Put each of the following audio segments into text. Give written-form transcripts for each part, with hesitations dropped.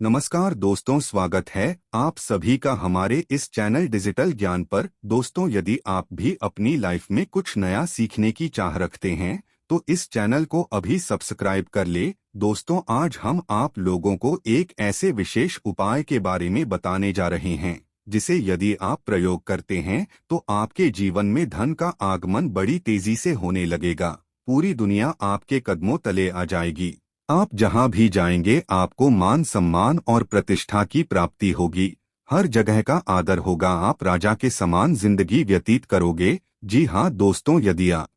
नमस्कार दोस्तों, स्वागत है आप सभी का हमारे इस चैनल डिजिटल ज्ञान पर। दोस्तों, यदि आप भी अपनी लाइफ में कुछ नया सीखने की चाह रखते हैं तो इस चैनल को अभी सब्सक्राइब कर ले। दोस्तों, आज हम आप लोगों को एक ऐसे विशेष उपाय के बारे में बताने जा रहे हैं जिसे यदि आप प्रयोग करते हैं तो आपके जीवन में धन का आगमन बड़ी तेजी से होने लगेगा। पूरी दुनिया आपके कदमों तले आ जाएगी। आप जहां भी जाएंगे आपको मान सम्मान और प्रतिष्ठा की प्राप्ति होगी। हर जगह का आदर होगा। आप राजा के समान जिंदगी व्यतीत करोगे। जी हाँ दोस्तों, यदि आप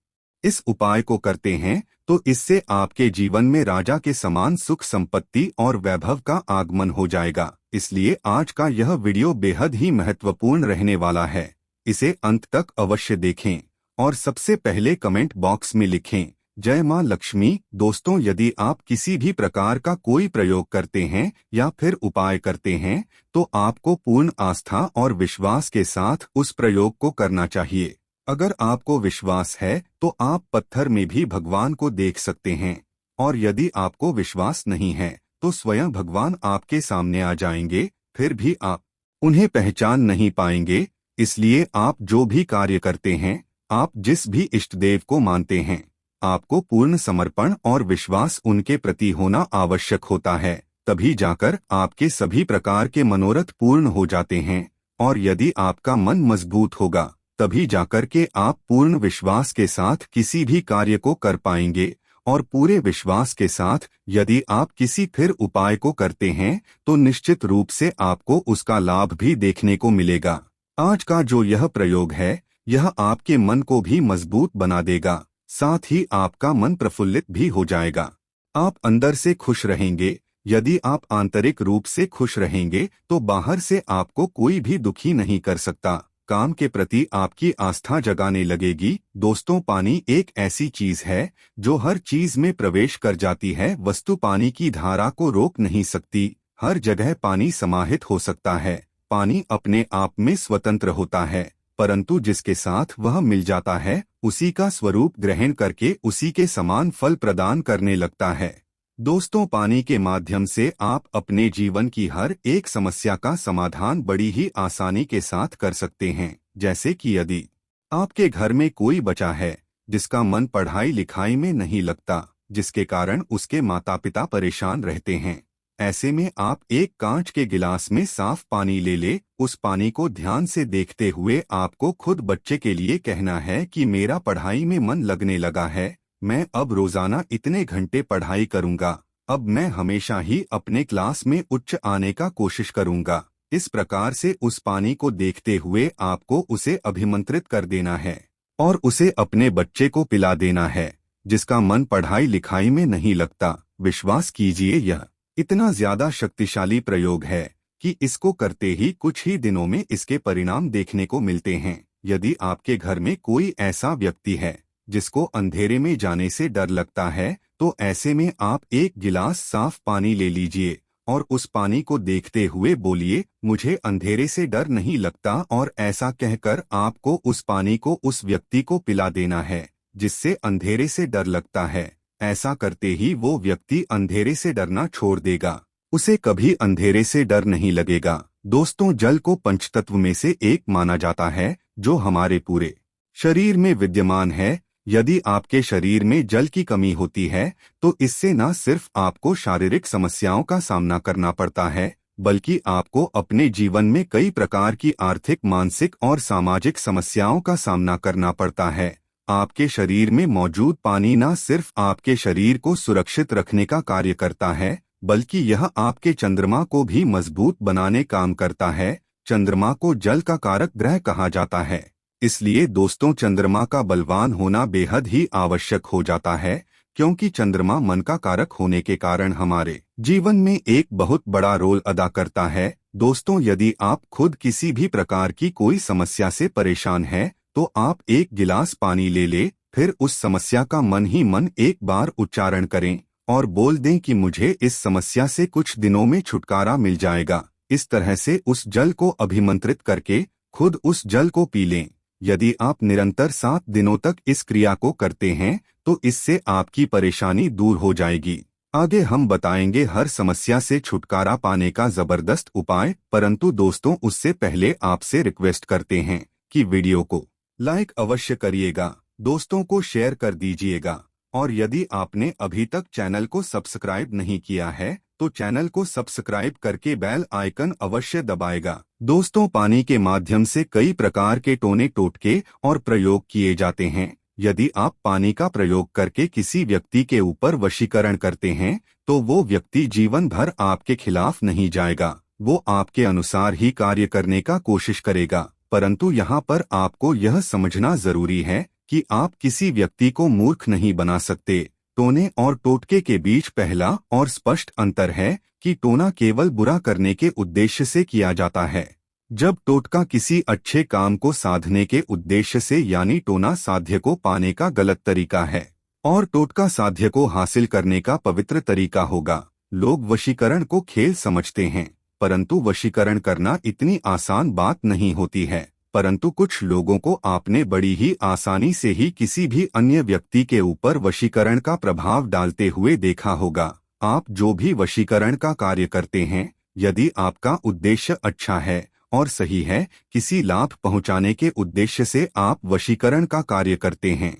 इस उपाय को करते हैं तो इससे आपके जीवन में राजा के समान सुख संपत्ति और वैभव का आगमन हो जाएगा। इसलिए आज का यह वीडियो बेहद ही महत्वपूर्ण रहने वाला है। इसे अंत तक अवश्य देखें और सबसे पहले कमेंट बॉक्स में लिखें जय मां लक्ष्मी। दोस्तों, यदि आप किसी भी प्रकार का कोई प्रयोग करते हैं या फिर उपाय करते हैं तो आपको पूर्ण आस्था और विश्वास के साथ उस प्रयोग को करना चाहिए। अगर आपको विश्वास है तो आप पत्थर में भी भगवान को देख सकते हैं, और यदि आपको विश्वास नहीं है तो स्वयं भगवान आपके सामने आ जाएंगे, फिर भी आप उन्हें पहचान नहीं पाएंगे। इसलिए आप जो भी कार्य करते हैं, आप जिस भी इष्ट देव को मानते हैं, आपको पूर्ण समर्पण और विश्वास उनके प्रति होना आवश्यक होता है। तभी जाकर आपके सभी प्रकार के मनोरथ पूर्ण हो जाते हैं। और यदि आपका मन मजबूत होगा तभी जाकर के आप पूर्ण विश्वास के साथ किसी भी कार्य को कर पाएंगे। और पूरे विश्वास के साथ यदि आप किसी फिर उपाय को करते हैं तो निश्चित रूप से आपको उसका लाभ भी देखने को मिलेगा। आज का जो यह प्रयोग है यह आपके मन को भी मजबूत बना देगा, साथ ही आपका मन प्रफुल्लित भी हो जाएगा। आप अंदर से खुश रहेंगे। यदि आप आंतरिक रूप से खुश रहेंगे तो बाहर से आपको कोई भी दुखी नहीं कर सकता। काम के प्रति आपकी आस्था जगाने लगेगी। दोस्तों, पानी एक ऐसी चीज है जो हर चीज में प्रवेश कर जाती है। वस्तु पानी की धारा को रोक नहीं सकती। हर जगह पानी समाहित हो सकता है। पानी अपने आप में स्वतंत्र होता है, परंतु जिसके साथ वह मिल जाता है उसी का स्वरूप ग्रहण करके उसी के समान फल प्रदान करने लगता है। दोस्तों, पानी के माध्यम से आप अपने जीवन की हर एक समस्या का समाधान बड़ी ही आसानी के साथ कर सकते हैं। जैसे कि यदि आपके घर में कोई बच्चा है जिसका मन पढ़ाई लिखाई में नहीं लगता, जिसके कारण उसके माता पिता परेशान रहते हैं, ऐसे में आप एक कांच के गिलास में साफ पानी ले उस पानी को ध्यान से देखते हुए आपको खुद बच्चे के लिए कहना है कि मेरा पढ़ाई में मन लगने लगा है, मैं अब रोजाना इतने घंटे पढ़ाई करूंगा, अब मैं हमेशा ही अपने क्लास में उच्च आने का कोशिश करूंगा। इस प्रकार से उस पानी को देखते हुए आपको उसे अभिमंत्रित कर देना है और उसे अपने बच्चे को पिला देना है जिसका मन पढ़ाई लिखाई में नहीं लगता। विश्वास कीजिए, यह इतना ज्यादा शक्तिशाली प्रयोग है कि इसको करते ही कुछ ही दिनों में इसके परिणाम देखने को मिलते हैं। यदि आपके घर में कोई ऐसा व्यक्ति है जिसको अंधेरे में जाने से डर लगता है तो ऐसे में आप एक गिलास साफ पानी ले लीजिए और उस पानी को देखते हुए बोलिए, मुझे अंधेरे से डर नहीं लगता, और ऐसा कहकर आपको उस पानी को उस व्यक्ति को पिला देना है जिससे अंधेरे से डर लगता है। ऐसा करते ही वो व्यक्ति अंधेरे से डरना छोड़ देगा, उसे कभी अंधेरे से डर नहीं लगेगा। दोस्तों, जल को पंचतत्व में से एक माना जाता है जो हमारे पूरे शरीर में विद्यमान है। यदि आपके शरीर में जल की कमी होती है तो इससे न सिर्फ आपको शारीरिक समस्याओं का सामना करना पड़ता है, बल्कि आपको अपने जीवन में कई प्रकार की आर्थिक, मानसिक और सामाजिक समस्याओं का सामना करना पड़ता है। आपके शरीर में मौजूद पानी न सिर्फ आपके शरीर को सुरक्षित रखने का कार्य करता है, बल्कि यह आपके चंद्रमा को भी मजबूत बनाने काम करता है। चंद्रमा को जल का कारक ग्रह कहा जाता है। इसलिए दोस्तों, चंद्रमा का बलवान होना बेहद ही आवश्यक हो जाता है, क्योंकि चंद्रमा मन का कारक होने के कारण हमारे जीवन में एक बहुत बड़ा रोल अदा करता है। दोस्तों, यदि आप खुद किसी भी प्रकार की कोई समस्या से परेशान हैं तो आप एक गिलास पानी ले फिर उस समस्या का मन ही मन एक बार उच्चारण करें और बोल दें कि मुझे इस समस्या से कुछ दिनों में छुटकारा मिल जाएगा। इस तरह से उस जल को अभिमंत्रित करके खुद उस जल को पी लें। यदि आप निरंतर 7 दिनों तक इस क्रिया को करते हैं तो इससे आपकी परेशानी दूर हो जाएगी। आगे हम बताएंगे हर समस्या से छुटकारा पाने का जबरदस्त उपाय। परंतु दोस्तों, उससे पहले आपसे रिक्वेस्ट करते हैं कि वीडियो को लाइक अवश्य करिएगा, दोस्तों को शेयर कर दीजिएगा, और यदि आपने अभी तक चैनल को सब्सक्राइब नहीं किया है तो चैनल को सब्सक्राइब करके बेल आइकन अवश्य दबाएगा। दोस्तों, पानी के माध्यम से कई प्रकार के टोने टोटके और प्रयोग किए जाते हैं। यदि आप पानी का प्रयोग करके किसी व्यक्ति के ऊपर वशीकरण करते हैं तो वो व्यक्ति जीवन भर आपके खिलाफ नहीं जाएगा, वो आपके अनुसार ही कार्य करने का कोशिश करेगा। परंतु यहाँ पर आपको यह समझना जरूरी है कि आप किसी व्यक्ति को मूर्ख नहीं बना सकते। टोने और टोटके के बीच पहला और स्पष्ट अंतर है कि टोना केवल बुरा करने के उद्देश्य से किया जाता है, जब टोटका किसी अच्छे काम को साधने के उद्देश्य से, यानी टोना साध्य को पाने का गलत तरीका है और टोटका साध्य को हासिल करने का पवित्र तरीका होगा। लोग वशीकरण को खेल समझते हैं, परंतु वशीकरण करना इतनी आसान बात नहीं होती है। परंतु कुछ लोगों को आपने बड़ी ही आसानी से ही किसी भी अन्य व्यक्ति के ऊपर वशीकरण का प्रभाव डालते हुए देखा होगा। आप जो भी वशीकरण का कार्य करते हैं, यदि आपका उद्देश्य अच्छा है और सही है, किसी लाभ पहुंचाने के उद्देश्य से आप वशीकरण का कार्य करते हैं,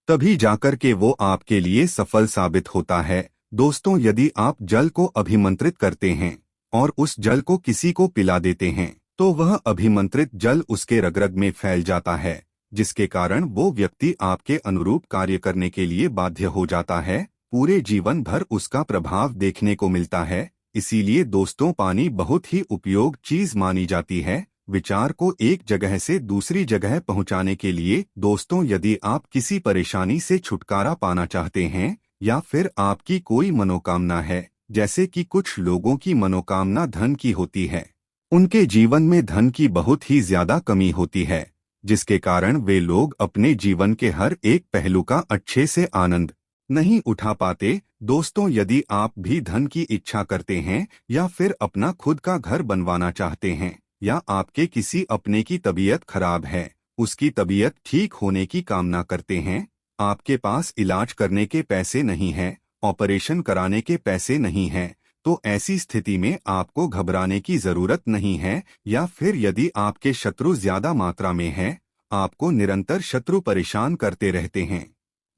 तभी जाकर के वो आपके लिए सफल साबित होता है। दोस्तों, यदि आप जल को अभिमंत्रित करते हैं और उस जल को किसी को पिला देते हैं तो वह अभिमंत्रित जल उसके रग-रग में फैल जाता है, जिसके कारण वो व्यक्ति आपके अनुरूप कार्य करने के लिए बाध्य हो जाता है। पूरे जीवन भर उसका प्रभाव देखने को मिलता है। इसीलिए दोस्तों, पानी बहुत ही उपयोग चीज मानी जाती है विचार को एक जगह से दूसरी जगह पहुंचाने के लिए। दोस्तों, यदि आप किसी परेशानी से छुटकारा पाना चाहते हैं या फिर आपकी कोई मनोकामना है, जैसे कि कुछ लोगों की मनोकामना धन की होती है, उनके जीवन में धन की बहुत ही ज्यादा कमी होती है, जिसके कारण वे लोग अपने जीवन के हर एक पहलू का अच्छे से आनंद नहीं उठा पाते। दोस्तों, यदि आप भी धन की इच्छा करते हैं या फिर अपना खुद का घर बनवाना चाहते हैं, या आपके किसी अपने की तबीयत खराब है, उसकी तबीयत ठीक होने की कामना करते हैं, आपके पास इलाज करने के पैसे नहीं हैं, ऑपरेशन कराने के पैसे नहीं हैं, तो ऐसी स्थिति में आपको घबराने की जरूरत नहीं है। या फिर यदि आपके शत्रु ज्यादा मात्रा में हैं, आपको निरंतर शत्रु परेशान करते रहते हैं,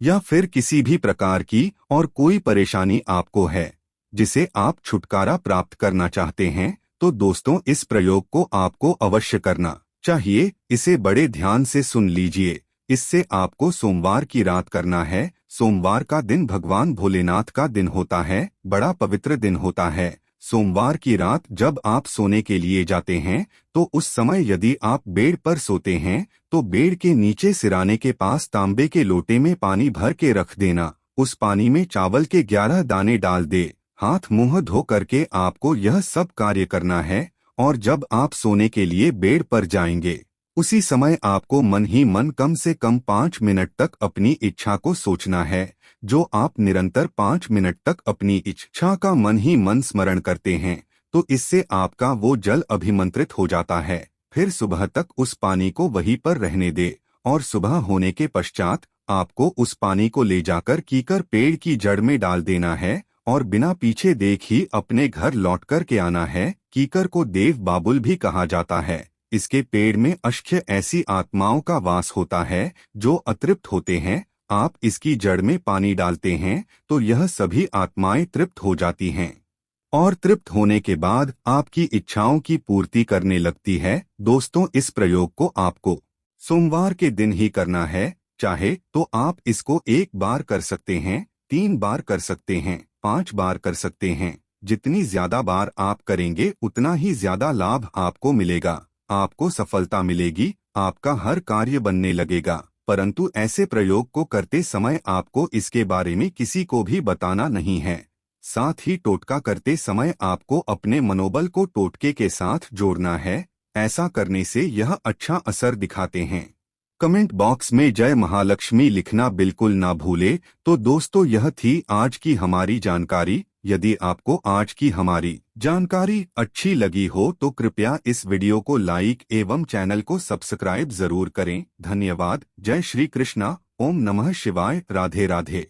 या फिर किसी भी प्रकार की और कोई परेशानी आपको है जिसे आप छुटकारा प्राप्त करना चाहते हैं, तो दोस्तों, इस प्रयोग को आपको अवश्य करना चाहिए। इसे बड़े ध्यान से सुन लीजिए। इससे आपको सोमवार की रात करना है। सोमवार का दिन भगवान भोलेनाथ का दिन होता है, बड़ा पवित्र दिन होता है। सोमवार की रात जब आप सोने के लिए जाते हैं तो उस समय यदि आप बेड पर सोते हैं तो बेड के नीचे सिराने के पास तांबे के लोटे में पानी भर के रख देना। उस पानी में चावल के 11 दाने डाल दे। हाथ मुंह धो करके आपको यह सब कार्य करना है, और जब आप सोने के लिए बेड पर जाएंगे उसी समय आपको मन ही मन कम से कम 5 मिनट तक अपनी इच्छा को सोचना है। जो आप निरंतर 5 मिनट तक अपनी इच्छा का मन ही मन स्मरण करते हैं तो इससे आपका वो जल अभिमंत्रित हो जाता है। फिर सुबह तक उस पानी को वहीं पर रहने दे, और सुबह होने के पश्चात आपको उस पानी को ले जाकर कीकर पेड़ की जड़ में डाल देना है, और बिना पीछे देख ही अपने घर लौट कर के आना है। कीकर को देव बाबुल भी कहा जाता है। इसके पेड़ में अष्ख्य ऐसी आत्माओं का वास होता है जो अतृप्त होते हैं। आप इसकी जड़ में पानी डालते हैं तो यह सभी आत्माएं तृप्त हो जाती हैं, और तृप्त होने के बाद आपकी इच्छाओं की पूर्ति करने लगती है। दोस्तों, इस प्रयोग को आपको सोमवार के दिन ही करना है। चाहे तो आप इसको 1 बार कर सकते हैं, 3 बार कर सकते हैं, 5 बार कर सकते हैं। जितनी ज्यादा बार आप करेंगे उतना ही ज्यादा लाभ आपको मिलेगा, आपको सफलता मिलेगी, आपका हर कार्य बनने लगेगा। परंतु ऐसे प्रयोग को करते समय आपको इसके बारे में किसी को भी बताना नहीं है। साथ ही टोटका करते समय आपको अपने मनोबल को टोटके के साथ जोड़ना है। ऐसा करने से यह अच्छा असर दिखाते हैं। कमेंट बॉक्स में जय महालक्ष्मी लिखना बिल्कुल ना भूले। तो दोस्तों, यह थी आज की हमारी जानकारी। यदि आपको आज की हमारी जानकारी अच्छी लगी हो तो कृपया इस वीडियो को लाइक एवं चैनल को सब्सक्राइब जरूर करें। धन्यवाद। जय श्री कृष्णा। ओम नमः शिवाय। राधे राधे।